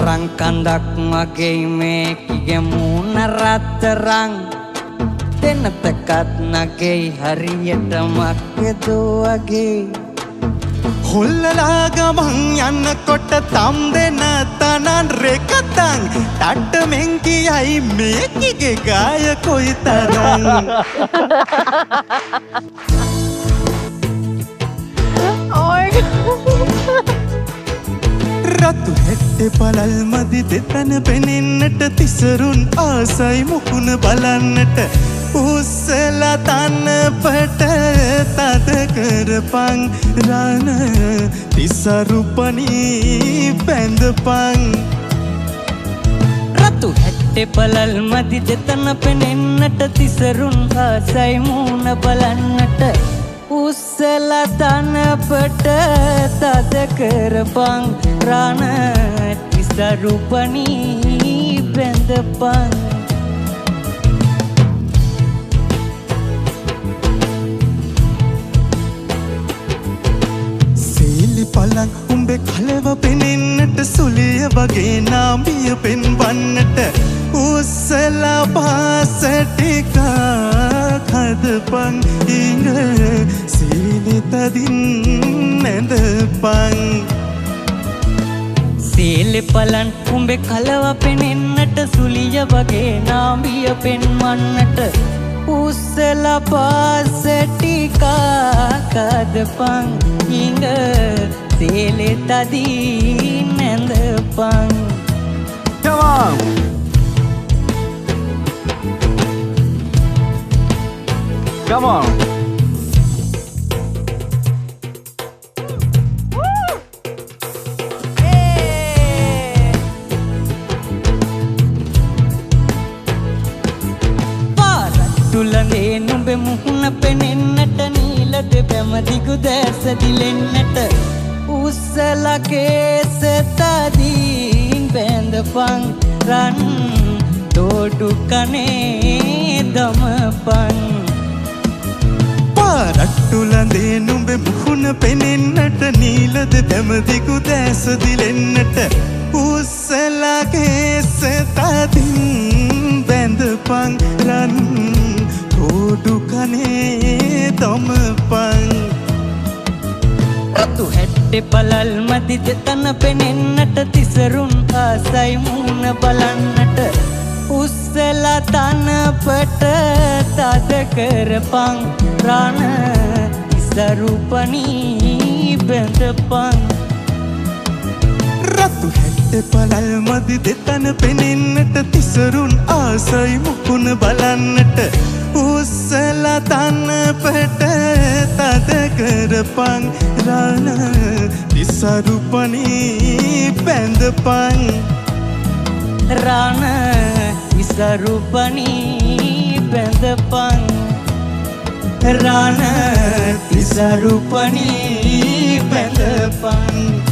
තරං කඳක් වගේ මේකිගේ මූණ රත්තරං දෙනතකත් නගේ හරියට මක්කදෝ වගේ හොල්ලලා ගමන් යන්නකොට තම් දෙන තනන් රෙකතන් තට්ටමෙන් කියයි මේකිගේ ගාය කොයි තරම් රතු හැට්ටෙ පළල් මදි දෙතන පෙනෙන්නට තිසරුන් ආසයි මුකුණ බලන්නට උස්සලා තනපට තද කරපන් රණ තිසරුපනී බැඳපන් රතු හැට්ටෙ පළල් මදි දෙතන පෙනෙන්නට තිසරුන් ආසයි මුණ බලන්නට උස්සලා තනපට තද කරපන් රණ තිසරුපනී බැඳපන් පලන් උඹේ කලව පෙනෙන්නට සුලිය වගේ නාමිය පෙන්වන්නට උස්සලා පාසටිකක් හදපන් ඉඟ සීලිතදින් නැඳපන් සීලෙ පලන් උඹේ කලව පෙනෙන්නට සුලිය වගේ නාමිය පෙන්වන්නට උස්සලා පාසටිකක් හදපන් ඉඟ සීලෙ තදින් නැඳපන් Come on! Come on! තුලනේ නුඹේ මුහුණ පෙනෙන්නට නීලද බැමදිගු දැස දිලෙන්නට උස්සලා කේස තදින් බැඳපන් රන් දෝඩු කනේ දමපන් පාරට්ටුලඳේ නුඹේ මුහුණ පෙනෙන්නට නීලද බැමදිගු දැස දිලෙන්නට උස්සලා කේස තදින් බැඳපන් රන් දෝඩු කනේ දමපන් රතු හැට්ටෙ පළල් මදි දෙතන පෙනෙන්නට තිසරුන් ආසයි මුණ බලන්නට උස්සලා තනපට තද කරපන් රණ තිසරුපනී බැඳපන් රතු හැට්ටෙ පළල් මදි දෙතන පෙනෙන්නට තිසරුන් ආසයි මුකුණ බලන්නට උස්සලා තනපට තද කරපන් රණ තිසරුපනී බැඳපන් රණ තිසරුපනී බැඳපන් රණ තිසරුපනී බැඳපන්